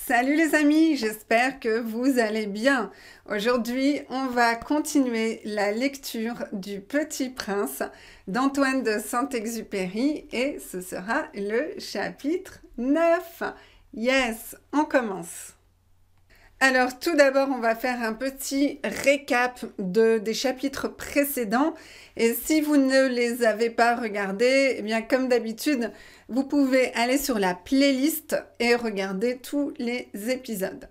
Salut les amis, j'espère que vous allez bien. Aujourd'hui, on va continuer la lecture du Petit Prince d'Antoine de Saint-Exupéry et ce sera le chapitre 9. Yes, on commence. Alors tout d'abord, on va faire un petit récap des chapitres précédents et si vous ne les avez pas regardés, eh bien comme d'habitude, vous pouvez aller sur la playlist et regarder tous les épisodes.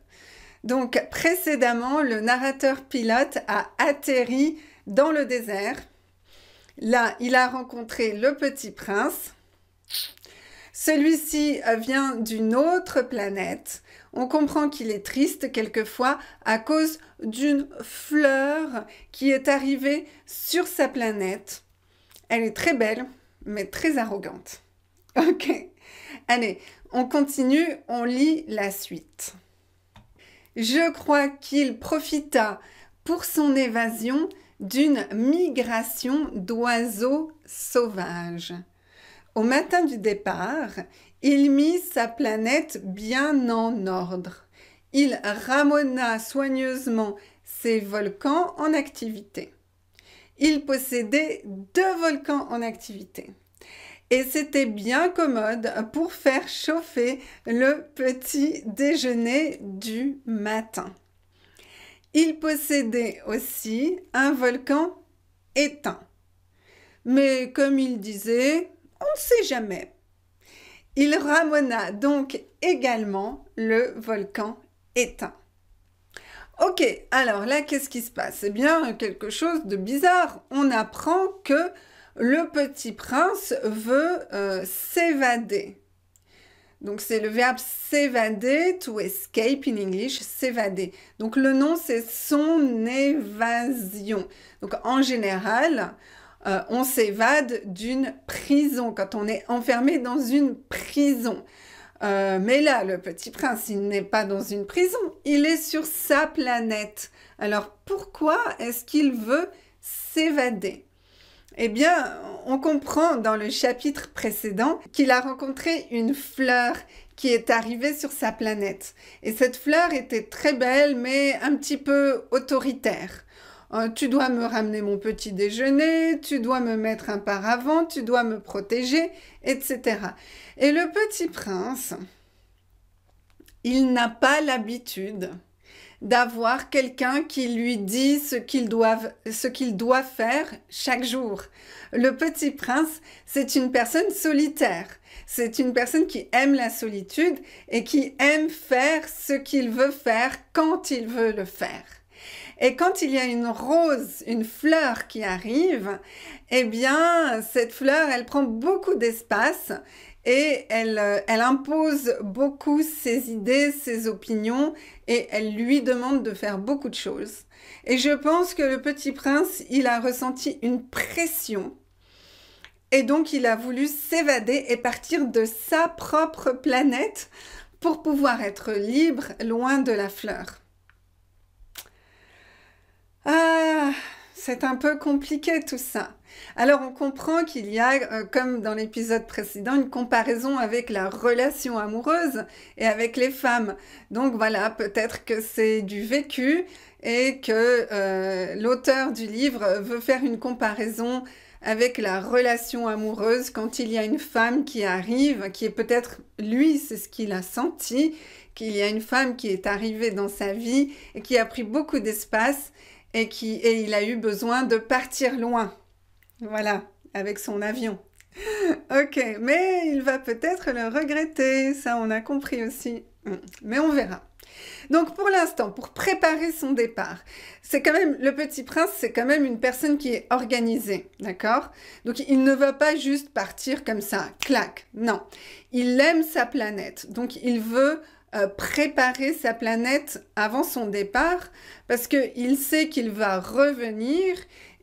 Donc précédemment, le narrateur pilote a atterri dans le désert. Là, il a rencontré le petit prince. Celui-ci vient d'une autre planète. On comprend qu'il est triste quelquefois à cause d'une fleur qui est arrivée sur sa planète. Elle est très belle, mais très arrogante. Ok, allez, on continue, on lit la suite. Je crois qu'il profita pour son évasion d'une migration d'oiseaux sauvages. Au matin du départ, il mit sa planète bien en ordre. Il ramena soigneusement ses volcans en activité. Il possédait 2 volcans en activité. Et c'était bien commode pour faire chauffer le petit déjeuner du matin. Il possédait aussi un volcan éteint. Mais comme il disait, on ne sait jamais. Il ramena donc également le volcan éteint. Ok, alors là, qu'est-ce qui se passe? Eh bien, quelque chose de bizarre. On apprend que le petit prince veut s'évader. Donc, c'est le verbe s'évader, to escape in English, s'évader. Donc, le nom, c'est son évasion. Donc, en général, on s'évade d'une prison quand on est enfermé dans une prison. Mais là, le petit prince, il n'est pas dans une prison, il est sur sa planète. Alors, pourquoi est-ce qu'il veut s'évader? Eh bien, on comprend dans le chapitre précédent qu'il a rencontré une fleur qui est arrivée sur sa planète. Et cette fleur était très belle, mais un petit peu autoritaire. Tu dois me ramener mon petit déjeuner, tu dois me mettre un paravent, tu dois me protéger, etc. Et le petit prince, il n'a pas l'habitude d'avoir quelqu'un qui lui dit ce qu'il doit faire chaque jour. Le petit prince, c'est une personne solitaire. C'est une personne qui aime la solitude et qui aime faire ce qu'il veut faire quand il veut le faire. Et quand il y a une rose, une fleur qui arrive, eh bien, cette fleur, elle prend beaucoup d'espace et elle impose beaucoup ses idées, ses opinions et elle lui demande de faire beaucoup de choses. Et je pense que le petit prince, il a ressenti une pression et donc il a voulu s'évader et partir de sa propre planète pour pouvoir être libre loin de la fleur. Ah, c'est un peu compliqué tout ça. Alors on comprend qu'il y a, comme dans l'épisode précédent, une comparaison avec la relation amoureuse et avec les femmes. Donc voilà, peut-être que c'est du vécu et que l'auteur du livre veut faire une comparaison avec la relation amoureuse quand il y a une femme qui arrive, qui est peut-être, lui, c'est ce qu'il a senti, qu'il y a une femme qui est arrivée dans sa vie et qui a pris beaucoup d'espace et il a eu besoin de partir loin. Voilà, avec son avion. Ok, mais il va peut-être le regretter, ça on a compris aussi. Mais on verra. Donc pour l'instant, pour préparer son départ, c'est quand même, le petit prince, c'est quand même une personne qui est organisée, d'accord? Donc il ne va pas juste partir comme ça, clac, non. Il aime sa planète, donc il veut préparer sa planète avant son départ parce qu'il sait qu'il va revenir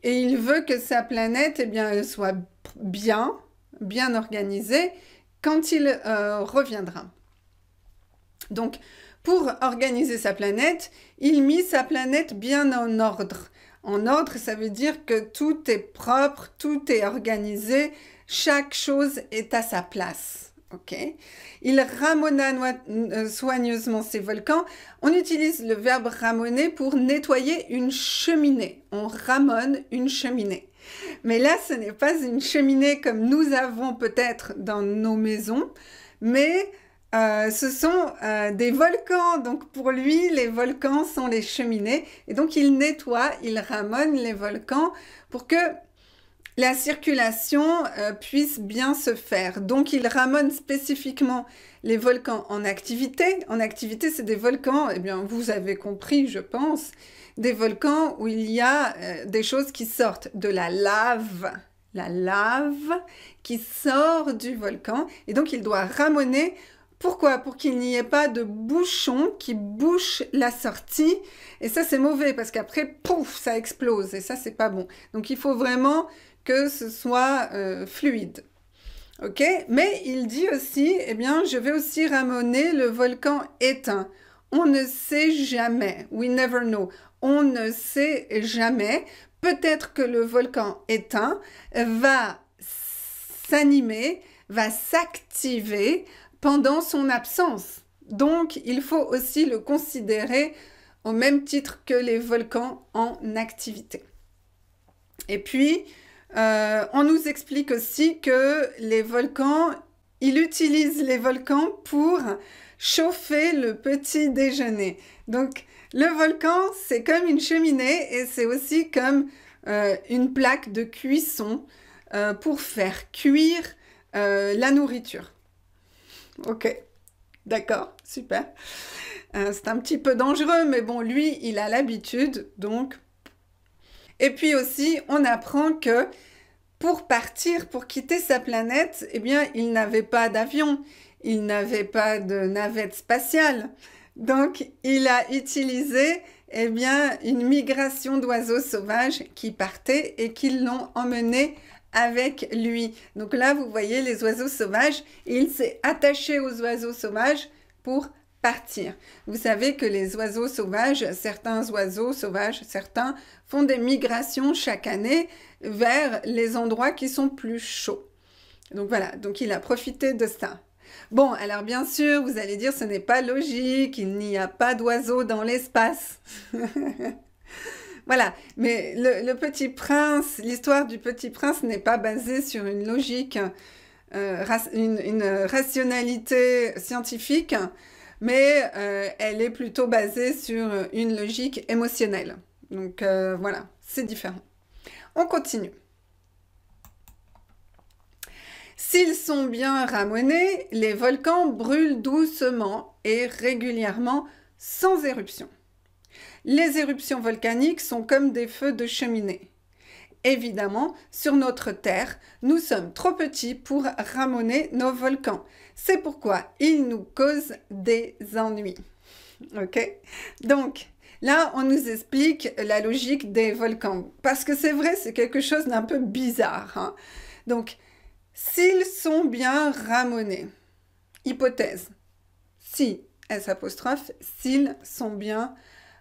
et il veut que sa planète, eh bien, elle soit bien organisée quand il reviendra. Donc, pour organiser sa planète, il mit sa planète bien en ordre. En ordre, ça veut dire que tout est propre, tout est organisé, chaque chose est à sa place. Ok. Il ramonna soigneusement ses volcans. On utilise le verbe ramoner pour nettoyer une cheminée. On ramone une cheminée. Mais là, ce n'est pas une cheminée comme nous avons peut-être dans nos maisons, mais ce sont des volcans. Donc pour lui, les volcans sont les cheminées. Et donc il nettoie, il ramone les volcans pour que la circulation puisse bien se faire. Donc, il ramone spécifiquement les volcans en activité. En activité, c'est des volcans, eh bien, vous avez compris, je pense, des volcans où il y a des choses qui sortent de la lave qui sort du volcan. Et donc, il doit ramoner. Pourquoi? Pour qu'il n'y ait pas de bouchon qui bouche la sortie. Et ça, c'est mauvais parce qu'après, pouf, ça explose. Et ça, c'est pas bon. Donc, il faut vraiment que ce soit fluide. Ok? Mais il dit aussi, eh bien, je vais aussi ramoner le volcan éteint. On ne sait jamais. We never know. On ne sait jamais. Peut-être que le volcan éteint va s'animer, va s'activer pendant son absence. Donc, il faut aussi le considérer au même titre que les volcans en activité. Et puis, on nous explique aussi que les volcans, il utilise les volcans pour chauffer le petit déjeuner. Donc, le volcan, c'est comme une cheminée et c'est aussi comme une plaque de cuisson pour faire cuire la nourriture. Ok, d'accord, super. C'est un petit peu dangereux, mais bon, lui, il a l'habitude, donc... Et puis aussi, on apprend que pour partir, pour quitter sa planète, eh bien, il n'avait pas d'avion, il n'avait pas de navette spatiale. Donc, il a utilisé, eh bien, une migration d'oiseaux sauvages qui partaient et qui l'ont emmené avec lui. Donc là, vous voyez les oiseaux sauvages, et il s'est attaché aux oiseaux sauvages pour partir. Vous savez que les oiseaux sauvages, certains font des migrations chaque année vers les endroits qui sont plus chauds. Donc voilà, donc il a profité de ça. Bon, alors bien sûr, vous allez dire, ce n'est pas logique, il n'y a pas d'oiseaux dans l'espace. Voilà, mais le Petit Prince, l'histoire du Petit Prince n'est pas basée sur une logique, une rationalité scientifique, mais elle est plutôt basée sur une logique émotionnelle. Donc voilà, c'est différent. On continue. S'ils sont bien ramonés, les volcans brûlent doucement et régulièrement sans éruption. Les éruptions volcaniques sont comme des feux de cheminée. Évidemment, sur notre Terre, nous sommes trop petits pour ramoner nos volcans. C'est pourquoi ils nous causent des ennuis. Ok? Donc, là, on nous explique la logique des volcans. Parce que c'est vrai, c'est quelque chose d'un peu bizarre. Hein? Donc, s'ils sont bien ramonés, hypothèse, si, S', s'ils sont bien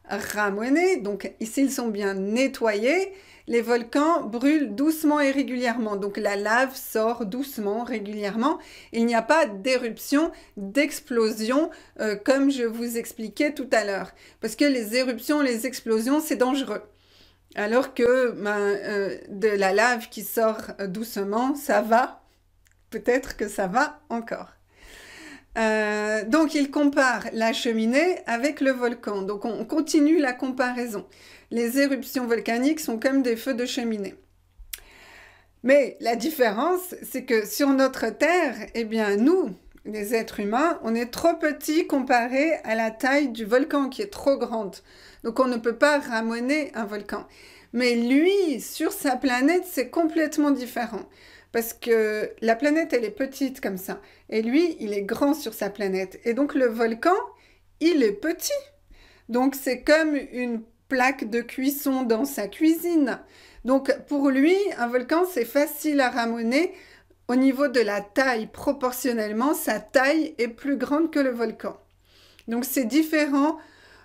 ramonés, donc s'ils sont bien nettoyés, les volcans brûlent doucement et régulièrement. Donc la lave sort doucement, régulièrement. Il n'y a pas d'éruption, d'explosion, comme je vous expliquais tout à l'heure. Parce que les éruptions, les explosions, c'est dangereux. Alors que de la lave qui sort doucement, ça va. Peut-être que ça va encore. Donc, il compare la cheminée avec le volcan. Donc, on continue la comparaison. Les éruptions volcaniques sont comme des feux de cheminée. Mais la différence, c'est que sur notre Terre, eh bien, nous, les êtres humains, on est trop petits comparé à la taille du volcan qui est trop grande. Donc, on ne peut pas ramoner un volcan. Mais lui, sur sa planète, c'est complètement différent. Parce que la planète, elle est petite comme ça. Et lui, il est grand sur sa planète. Et donc, le volcan, il est petit. Donc, c'est comme une plaque de cuisson dans sa cuisine. Donc, pour lui, un volcan, c'est facile à ramoner. Au niveau de la taille, proportionnellement, sa taille est plus grande que le volcan. Donc, c'est différent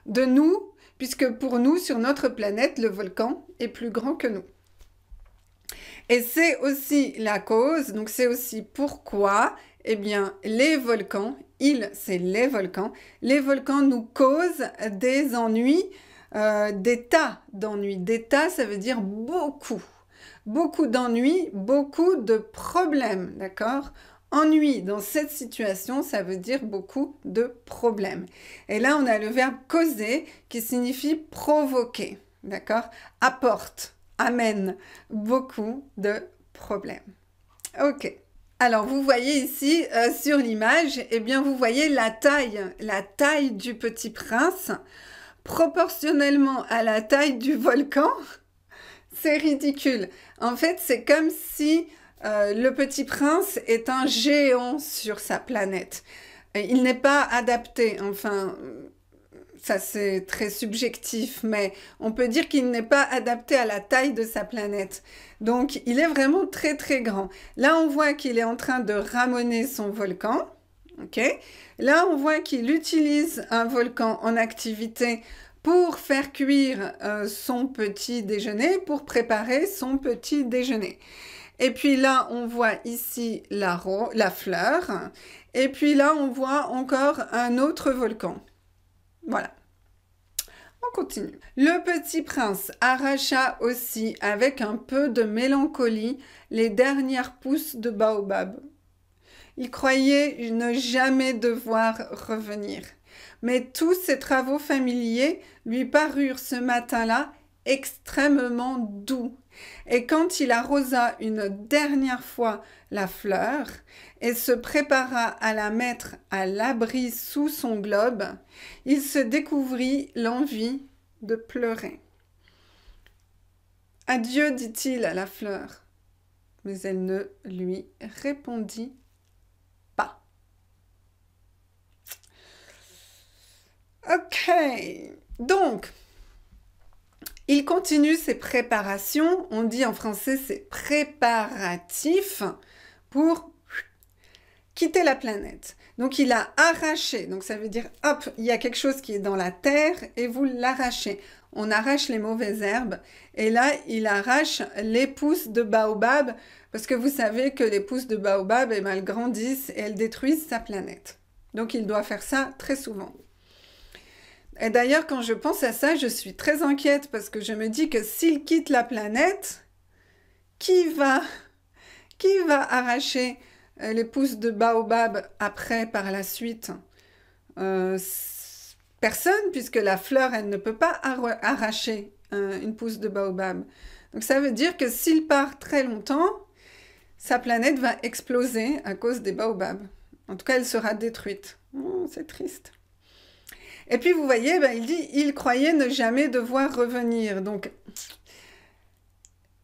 de nous, puisque pour nous, sur notre planète, le volcan est plus grand que nous. Et c'est aussi la cause, donc c'est aussi pourquoi, eh bien, les volcans, c'est les volcans nous causent des ennuis, des tas d'ennuis. Des tas, ça veut dire beaucoup. Beaucoup d'ennuis, beaucoup de problèmes, d'accord? Ennui dans cette situation, ça veut dire beaucoup de problèmes. Et là, on a le verbe causer qui signifie provoquer, d'accord? Apporte, amène beaucoup de problèmes. Ok. Alors, vous voyez ici sur l'image, eh bien, vous voyez la taille du petit prince, proportionnellement à la taille du volcan. C'est ridicule. En fait, c'est comme si le petit prince est un géant sur sa planète. Il n'est pas adapté, enfin, ça c'est très subjectif, mais on peut dire qu'il n'est pas adapté à la taille de sa planète. Donc, il est vraiment très très grand. Là, on voit qu'il est en train de ramoner son volcan. Ok. Là, on voit qu'il utilise un volcan en activité pour faire cuire son petit déjeuner, pour préparer son petit déjeuner. Et puis là, on voit ici la fleur. Et puis là, on voit encore un autre volcan. Voilà. On continue. Le petit prince arracha aussi, avec un peu de mélancolie, les dernières pousses de baobab. Il croyait ne jamais devoir revenir. Mais tous ses travaux familiers lui parurent ce matin-là extrêmement doux. Et quand il arrosa une dernière fois la fleur et se prépara à la mettre à l'abri sous son globe, il se découvrit l'envie de pleurer. « Adieu, dit-il à la fleur. » Mais elle ne lui répondit pas. Ok, donc, il continue ses préparations. On dit en français c'est préparatif pour quitter la planète. Donc, il a arraché. Donc, ça veut dire, hop, il y a quelque chose qui est dans la terre et vous l'arrachez. On arrache les mauvaises herbes. Et là, il arrache les pousses de baobab parce que vous savez que les pousses de baobab, eh bien, elles grandissent et elles détruisent sa planète. Donc, il doit faire ça très souvent. Et d'ailleurs, quand je pense à ça, je suis très inquiète parce que je me dis que s'il quitte la planète, qui va arracher les pousses de baobab après, par la suite? Personne, puisque la fleur, elle ne peut pas arracher une pousse de baobab. Donc ça veut dire que s'il part très longtemps, sa planète va exploser à cause des baobabs. En tout cas, elle sera détruite. Oh, c'est triste. Et puis, vous voyez, ben, il dit, il croyait ne jamais devoir revenir. Donc,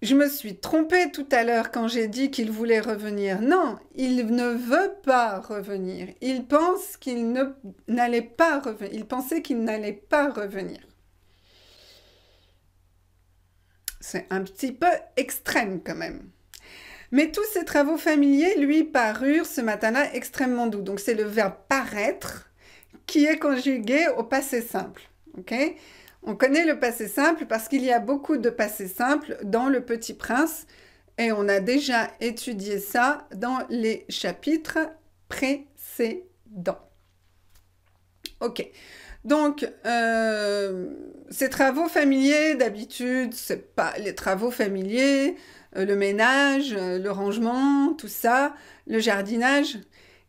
je me suis trompée tout à l'heure quand j'ai dit qu'il voulait revenir. Non, il ne veut pas revenir. Il pense qu'il n'allait pas revenir. Il pensait qu'il n'allait pas revenir. C'est un petit peu extrême quand même. Mais tous ces travaux familiers lui parurent ce matin-là extrêmement doux. Donc, c'est le verbe paraître qui est conjugué au passé simple. Okay? On connaît le passé simple parce qu'il y a beaucoup de passé simple dans Le Petit Prince et on a déjà étudié ça dans les chapitres précédents. Ok, donc ces travaux familiers, d'habitude, c'est pas les travaux familiers, le ménage, le rangement, tout ça, le jardinage.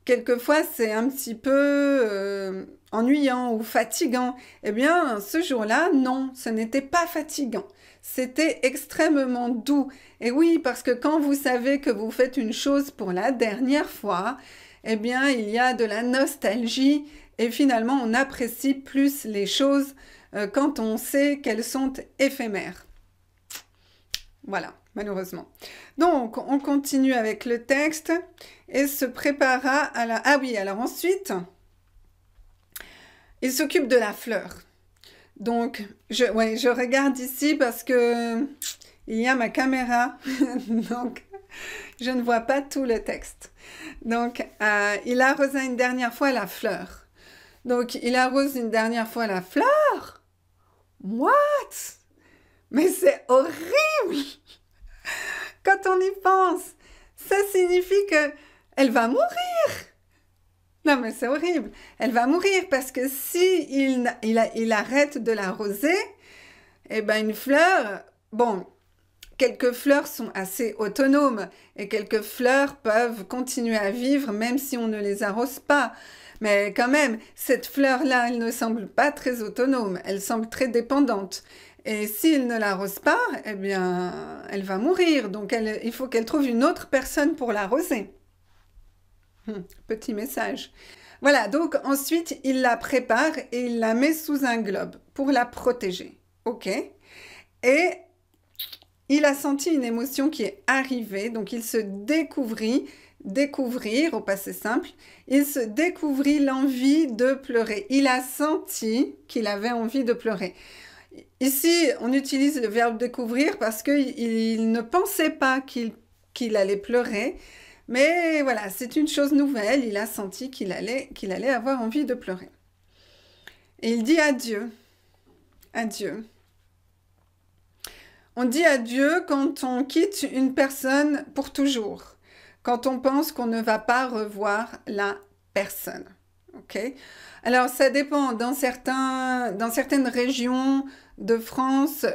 Quelquefois, c'est un petit peu ennuyant ou fatigant. Eh bien, ce jour-là, non, ce n'était pas fatigant. C'était extrêmement doux. Et oui, parce que quand vous savez que vous faites une chose pour la dernière fois, eh bien, il y a de la nostalgie et finalement, on apprécie plus les choses quand on sait qu'elles sont éphémères. Voilà, malheureusement. Donc, on continue avec le texte et se prépara à la... Ah oui, alors ensuite, il s'occupe de la fleur. Donc, je regarde ici parce que il y a ma caméra, donc je ne vois pas tout le texte. Donc, il arrosa une dernière fois la fleur. Donc, il arrose une dernière fois la fleur? What? Mais c'est horrible! Quand on y pense, ça signifie que elle va mourir. Non, mais c'est horrible. Elle va mourir parce que si il arrête de l'arroser, eh ben une fleur, bon, quelques fleurs sont assez autonomes et quelques fleurs peuvent continuer à vivre même si on ne les arrose pas. Mais quand même, cette fleur-là, elle ne semble pas très autonome, elle semble très dépendante. Et s'il ne l'arrose pas, eh bien, elle va mourir. Donc, il faut qu'elle trouve une autre personne pour l'arroser. Petit message. Voilà, donc ensuite, il la prépare et il la met sous un globe pour la protéger. OK? Et il a senti une émotion qui est arrivée, donc il se découvrir au passé simple, il se découvrit l'envie de pleurer. Il a senti qu'il avait envie de pleurer. Ici, on utilise le verbe découvrir parce qu'il ne pensait pas qu'il allait pleurer, mais voilà, c'est une chose nouvelle, il a senti qu'il allait avoir envie de pleurer. Et il dit adieu, adieu. On dit adieu quand on quitte une personne pour toujours, quand on pense qu'on ne va pas revoir la personne. Ok? Alors, ça dépend. Dans certaines régions de France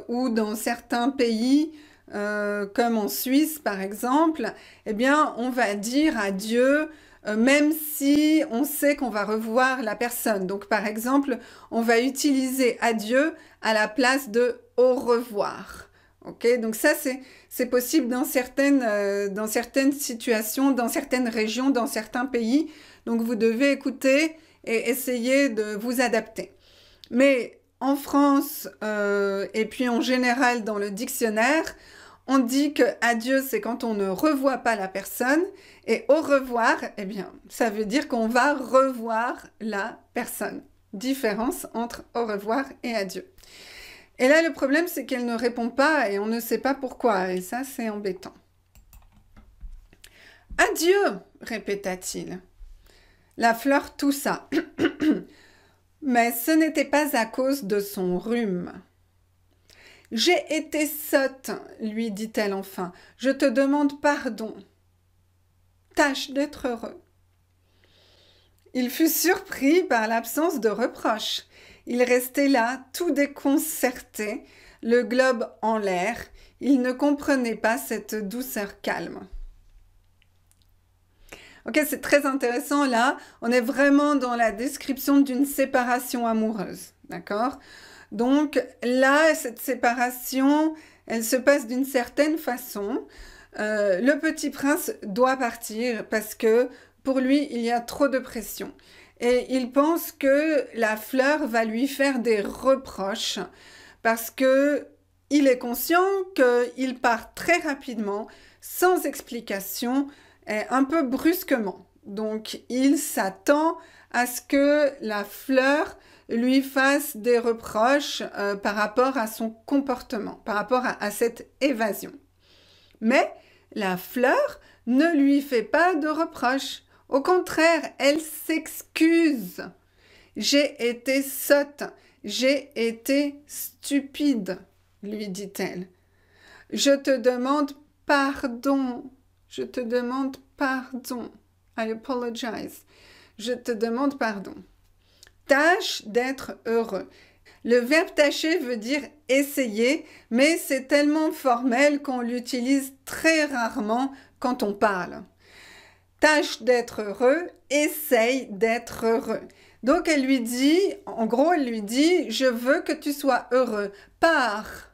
ou dans certains pays, comme en Suisse par exemple, eh bien, on va dire adieu même si on sait qu'on va revoir la personne. Donc, par exemple, on va utiliser adieu à la place de au revoir. Ok, donc ça, c'est possible dans certaines situations, dans certaines régions, dans certains pays. Donc, vous devez écouter et essayer de vous adapter. Mais en France, et puis en général dans le dictionnaire, on dit que adieu, c'est quand on ne revoit pas la personne. Et au revoir, eh bien, ça veut dire qu'on va revoir la personne. Différence entre au revoir et adieu. Et là, le problème, c'est qu'elle ne répond pas et on ne sait pas pourquoi. Et ça, c'est embêtant. Adieu, répéta-t-il. La fleur toussa. Mais ce n'était pas à cause de son rhume. J'ai été sotte, lui dit-elle enfin. Je te demande pardon. Tâche d'être heureux. Il fut surpris par l'absence de reproche. Il restait là, tout déconcerté, le globe en l'air. Il ne comprenait pas cette douceur calme. Ok, c'est très intéressant là. On est vraiment dans la description d'une séparation amoureuse, d'accord? Donc là, cette séparation, elle se passe d'une certaine façon. Le petit prince doit partir parce que pour lui, il y a trop de pression. Et il pense que la fleur va lui faire des reproches parce que il est conscient qu'il part très rapidement, sans explication, et un peu brusquement. Donc, il s'attend à ce que la fleur lui fasse des reproches par rapport à son comportement, par rapport à cette évasion. Mais la fleur ne lui fait pas de reproches. Au contraire, elle s'excuse. J'ai été sotte, j'ai été stupide, lui dit-elle. Je te demande pardon, je te demande pardon. I apologize. Je te demande pardon. Tâche d'être heureux. Le verbe tâcher veut dire essayer, mais c'est tellement formel qu'on l'utilise très rarement quand on parle. Tâche d'être heureux, essaye d'être heureux. Donc elle lui dit, en gros, elle lui dit, je veux que tu sois heureux. Pars.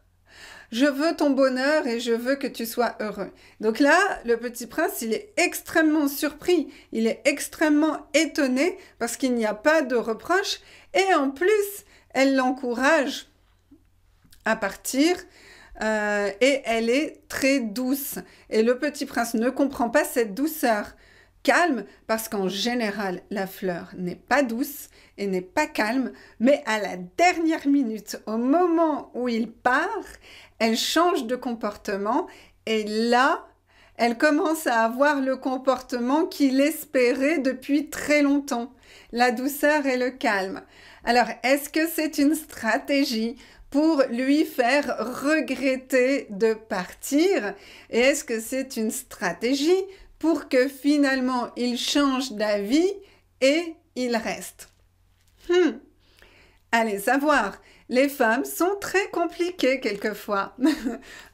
Je veux ton bonheur et je veux que tu sois heureux. Donc là, le petit prince, il est extrêmement surpris, il est extrêmement étonné parce qu'il n'y a pas de reproche et en plus, elle l'encourage à partir et elle est très douce. Et le petit prince ne comprend pas cette douceur calme parce qu'en général, la fleur n'est pas douce et n'est pas calme, mais à la dernière minute, au moment où il part, elle change de comportement et là, elle commence à avoir le comportement qu'il espérait depuis très longtemps, la douceur et le calme. Alors, est-ce que c'est une stratégie pour lui faire regretter de partir? Et est-ce que c'est une stratégie pour que finalement il change d'avis et il reste. Allez savoir, les femmes sont très compliquées quelquefois.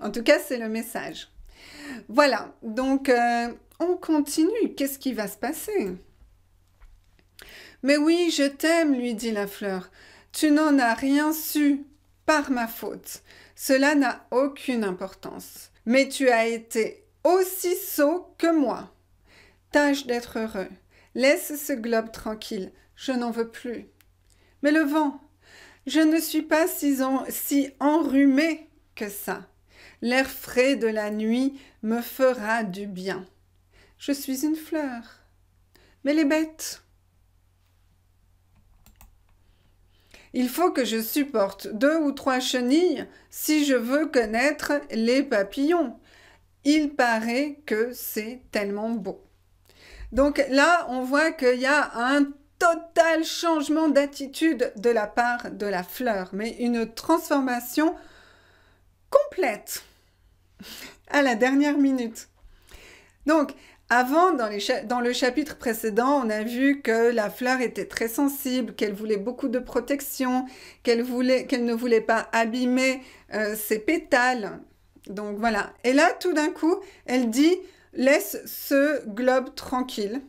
En tout cas, c'est le message. Voilà, donc on continue. Qu'est-ce qui va se passer? Mais oui, je t'aime, lui dit la fleur. Tu n'en as rien su par ma faute. Cela n'a aucune importance. Mais tu as été aussi sot que moi. Tâche d'être heureux. Laisse ce globe tranquille. Je n'en veux plus. Mais le vent, je ne suis pas si enrhumée que ça. L'air frais de la nuit me fera du bien. Je suis une fleur. Mais les bêtes, il faut que je supporte 2 ou 3 chenilles si je veux connaître les papillons. Il paraît que c'est tellement beau. Donc là, on voit qu'il y a un total changement d'attitude de la part de la fleur, mais une transformation complète à la dernière minute. Donc, avant, dans le chapitre précédent, on a vu que la fleur était très sensible, qu'elle voulait beaucoup de protection, qu'elle ne voulait pas abîmer ses pétales. Donc voilà. Et là, tout d'un coup, elle dit « Laisse ce globe tranquille ».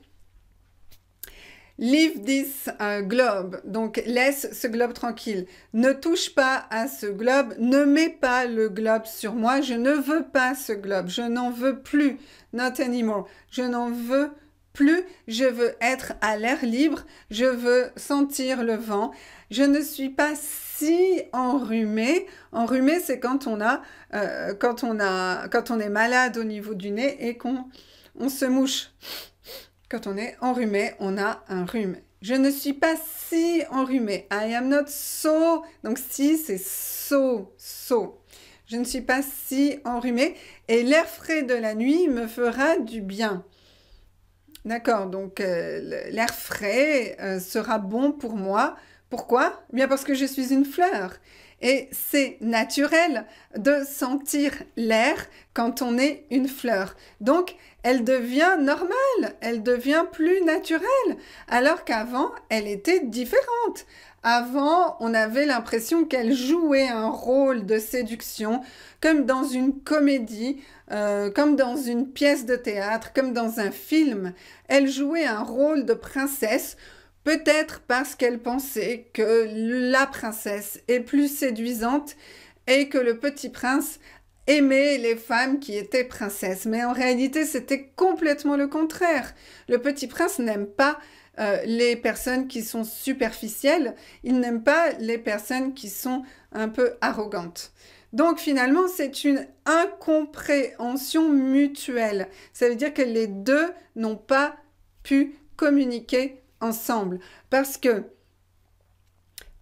Leave this globe, donc laisse ce globe tranquille. Ne touche pas à ce globe, ne mets pas le globe sur moi. Je ne veux pas ce globe, je n'en veux plus. Not anymore. Je n'en veux plus. Je veux être à l'air libre. Je veux sentir le vent. Je ne suis pas si enrhumée. Enrhumée, c'est quand on est malade au niveau du nez et qu'on se mouche. Quand on est enrhumé, on a un rhume. Je ne suis pas si enrhumée. I am not so. Donc si, c'est so. Je ne suis pas si enrhumée. Et l'air frais de la nuit me fera du bien. D'accord, donc l'air frais sera bon pour moi. Pourquoi? Bien parce que je suis une fleur. Et c'est naturel de sentir l'air quand on est une fleur. Donc, elle devient normale, elle devient plus naturelle, alors qu'avant, elle était différente. Avant, on avait l'impression qu'elle jouait un rôle de séduction, comme dans une comédie, comme dans une pièce de théâtre, comme dans un film. Elle jouait un rôle de princesse, peut-être parce qu'elle pensait que la princesse est plus séduisante et que le petit prince aimait les femmes qui étaient princesses. Mais en réalité, c'était complètement le contraire. Le petit prince n'aime pas les personnes qui sont superficielles. Il n'aime pas les personnes qui sont un peu arrogantes. Donc finalement, c'est une incompréhension mutuelle. Ça veut dire que les deux n'ont pas pu communiquer ensemble, parce que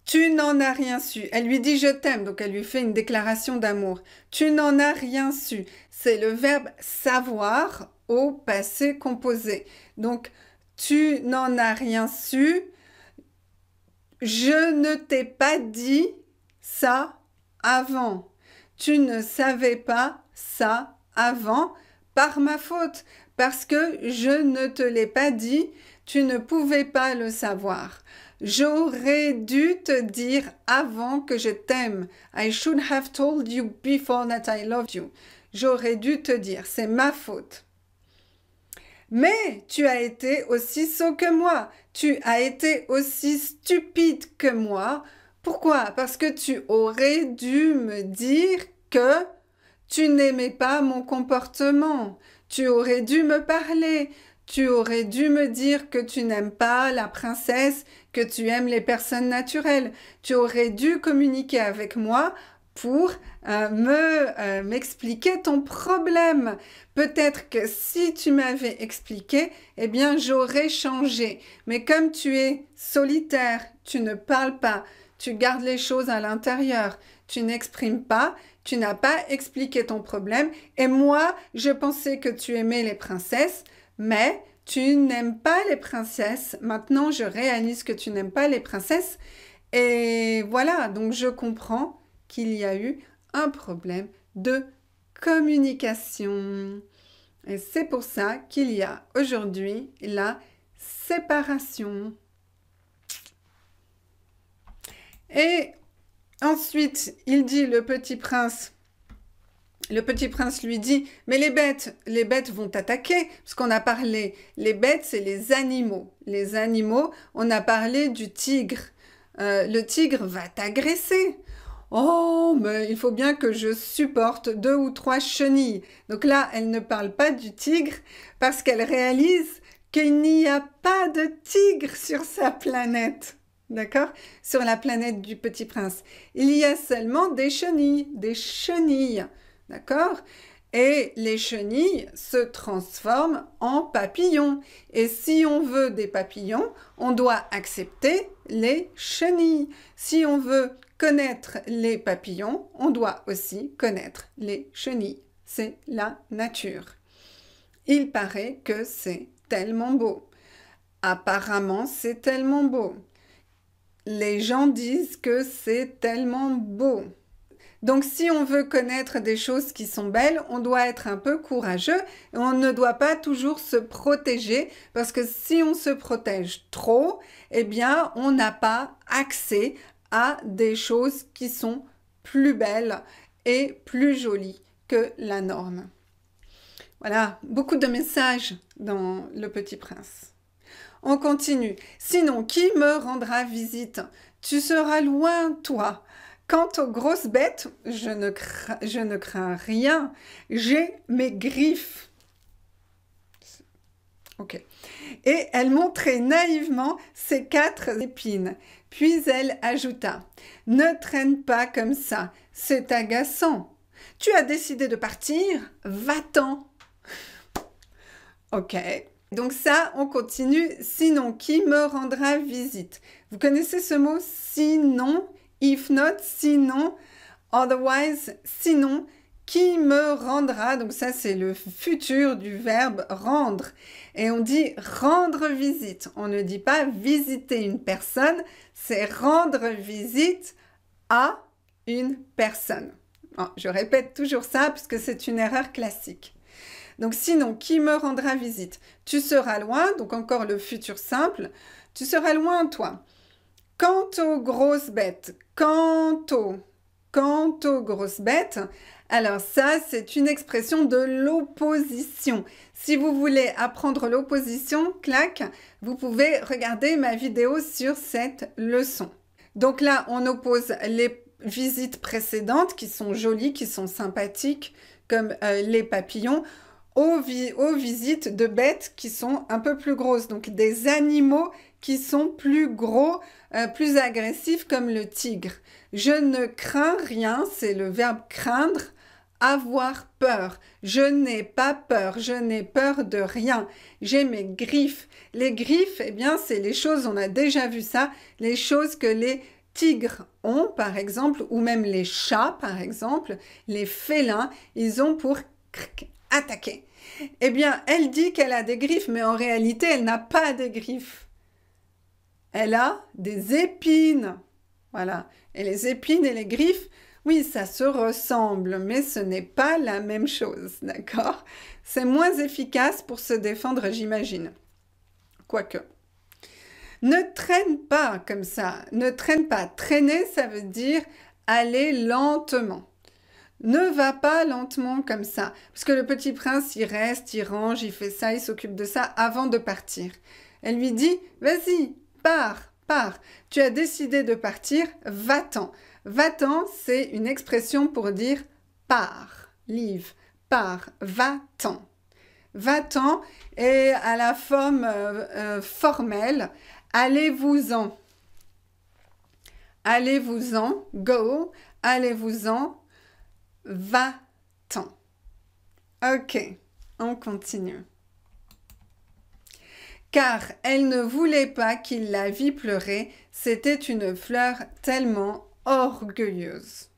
tu n'en as rien su. Elle lui dit « je t'aime », donc elle lui fait une déclaration d'amour. Tu n'en as rien su. C'est le verbe « savoir » au passé composé. Donc, tu n'en as rien su. Je ne t'ai pas dit ça avant. Tu ne savais pas ça avant par ma faute, parce que je ne te l'ai pas dit. Tu ne pouvais pas le savoir. J'aurais dû te dire avant que je t'aime. I should have told you before that I loved you. J'aurais dû te dire, c'est ma faute. Mais tu as été aussi sot que moi. Tu as été aussi stupide que moi. Pourquoi? Parce que tu aurais dû me dire que tu n'aimais pas mon comportement. Tu aurais dû me parler. Tu aurais dû me dire que tu n'aimes pas la princesse, que tu aimes les personnes naturelles. Tu aurais dû communiquer avec moi pour m'expliquer ton problème. Peut-être que si tu m'avais expliqué, eh bien j'aurais changé. Mais comme tu es solitaire, tu ne parles pas, tu gardes les choses à l'intérieur, tu n'exprimes pas, tu n'as pas expliqué ton problème. Et moi, je pensais que tu aimais les princesses, mais tu n'aimes pas les princesses. Maintenant, je réalise que tu n'aimes pas les princesses. Et voilà, donc je comprends qu'il y a eu un problème de communication. Et c'est pour ça qu'il y a aujourd'hui la séparation. Et ensuite, il dit, le petit prince lui dit, mais les bêtes vont t'attaquer, parce qu'on a parlé, les bêtes, c'est les animaux. Les animaux, on a parlé du tigre. Le tigre va t'agresser. Oh, mais il faut bien que je supporte 2 ou 3 chenilles. Donc là, elle ne parle pas du tigre parce qu'elle réalise qu'il n'y a pas de tigre sur sa planète. D'accord? Sur la planète du Petit Prince. Il y a seulement des chenilles. D'accord? Et les chenilles se transforment en papillons. Et si on veut des papillons, on doit accepter les chenilles. Si on veut connaître les papillons, on doit aussi connaître les chenilles. C'est la nature. Il paraît que c'est tellement beau. Apparemment, c'est tellement beau. Les gens disent que c'est tellement beau. Donc, si on veut connaître des choses qui sont belles, on doit être un peu courageux et on ne doit pas toujours se protéger parce que si on se protège trop, eh bien, on n'a pas accès à des choses qui sont plus belles et plus jolies que la norme. Voilà, beaucoup de messages dans Le Petit Prince. On continue. Sinon, qui me rendra visite? Tu seras loin, toi. Quant aux grosses bêtes, je ne crains rien. J'ai mes griffes. Ok. Et elle montrait naïvement ses 4 épines. Puis elle ajouta, « Ne traîne pas comme ça, c'est agaçant. Tu as décidé de partir, va-t'en. » Ok. Donc ça, on continue. Sinon, qui me rendra visite? Vous connaissez ce mot? Sinon, if not, sinon, otherwise, sinon, qui me rendra? Donc ça, c'est le futur du verbe rendre. Et on dit rendre visite. On ne dit pas visiter une personne, c'est rendre visite à une personne. Bon, je répète toujours ça parce que c'est une erreur classique. Donc sinon, qui me rendra visite? Tu seras loin, donc encore le futur simple. Tu seras loin, toi. Quant aux grosses bêtes, quant aux grosses bêtes, alors ça, c'est une expression de l'opposition. Si vous voulez apprendre l'opposition, clac, vous pouvez regarder ma vidéo sur cette leçon. Donc là, on oppose les visites précédentes qui sont jolies, qui sont sympathiques, comme les papillons, aux visites de bêtes qui sont un peu plus grosses, donc des animaux qui sont plus gros, plus agressifs comme le tigre. Je ne crains rien, c'est le verbe craindre, avoir peur. Je n'ai pas peur, je n'ai peur de rien. J'ai mes griffes. Les griffes, eh bien, c'est les choses, on a déjà vu ça, les choses que les tigres ont, par exemple, ou même les chats, par exemple, les félins, ils ont pour attaquer. Eh bien, elle dit qu'elle a des griffes, mais en réalité, elle n'a pas de griffes. Elle a des épines. Voilà. Et les épines et les griffes, oui, ça se ressemble, mais ce n'est pas la même chose, d'accord? C'est moins efficace pour se défendre, j'imagine. Quoique. Ne traîne pas comme ça. Ne traîne pas. Traîner, ça veut dire aller lentement. Ne va pas lentement comme ça. Parce que le petit prince, il reste, il range, il fait ça, il s'occupe de ça avant de partir. Elle lui dit, vas-y, pars, pars. Tu as décidé de partir, va-t'en. Va-t'en, c'est une expression pour dire pars, leave, pars, va-t'en. Va-t'en est à la forme formelle, allez-vous-en. Allez-vous-en, go, allez-vous-en, va-t'en. Ok, on continue. Car elle ne voulait pas qu'il la vît pleurer, c'était une fleur tellement orgueilleuse.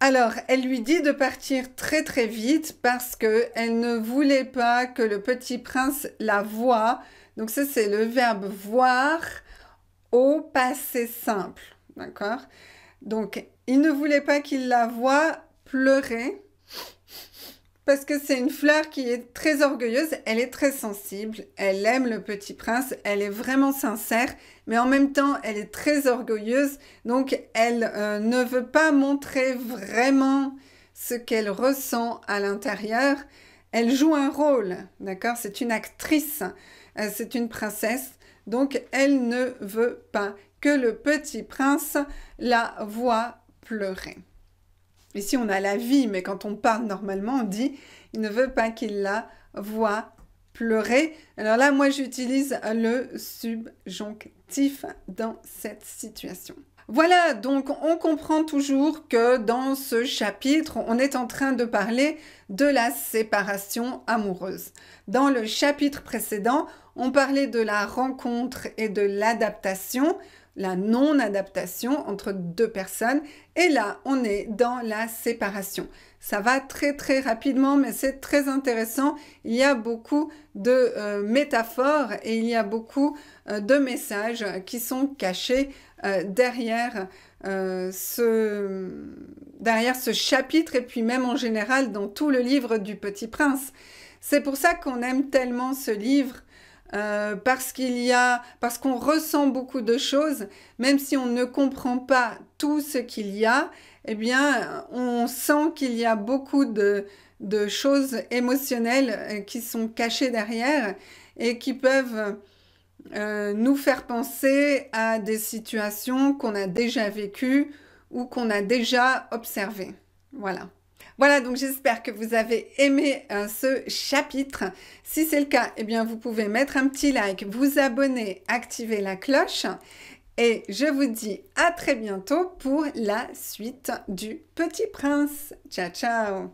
Alors, elle lui dit de partir très très vite parce qu'elle ne voulait pas que le petit prince la voie. Donc ça, c'est le verbe voir au passé simple. D'accord? Donc, il ne voulait pas qu'il la voie pleurer. parce que c'est une fleur qui est très orgueilleuse, elle est très sensible, elle aime le petit prince, elle est vraiment sincère, mais en même temps, elle est très orgueilleuse, donc elle ne veut pas montrer vraiment ce qu'elle ressent à l'intérieur. Elle joue un rôle, d'accord? C'est une actrice, c'est une princesse, donc elle ne veut pas que le petit prince la voie pleurer. Ici, on a la vie, mais quand on parle normalement, on dit « il ne veut pas qu'il la voie pleurer ». Alors là, moi, j'utilise le subjonctif dans cette situation. Voilà, donc on comprend toujours que dans ce chapitre, on est en train de parler de la séparation amoureuse. Dans le chapitre précédent, on parlait de la rencontre et de l'adaptation, la non-adaptation entre deux personnes. Et là, on est dans la séparation. Ça va très très rapidement, mais c'est très intéressant. Il y a beaucoup de métaphores et il y a beaucoup de messages qui sont cachés derrière ce chapitre et puis même en général dans tout le livre du Petit Prince. C'est pour ça qu'on aime tellement ce livre. Parce qu'on ressent beaucoup de choses, même si on ne comprend pas tout ce qu'il y a, eh bien, on sent qu'il y a beaucoup de choses émotionnelles qui sont cachées derrière et qui peuvent nous faire penser à des situations qu'on a déjà vécues ou qu'on a déjà observées. Voilà. Voilà, donc j'espère que vous avez aimé ce chapitre. Si c'est le cas, eh bien vous pouvez mettre un petit like, vous abonner, activer la cloche. Et je vous dis à très bientôt pour la suite du Petit Prince. Ciao, ciao!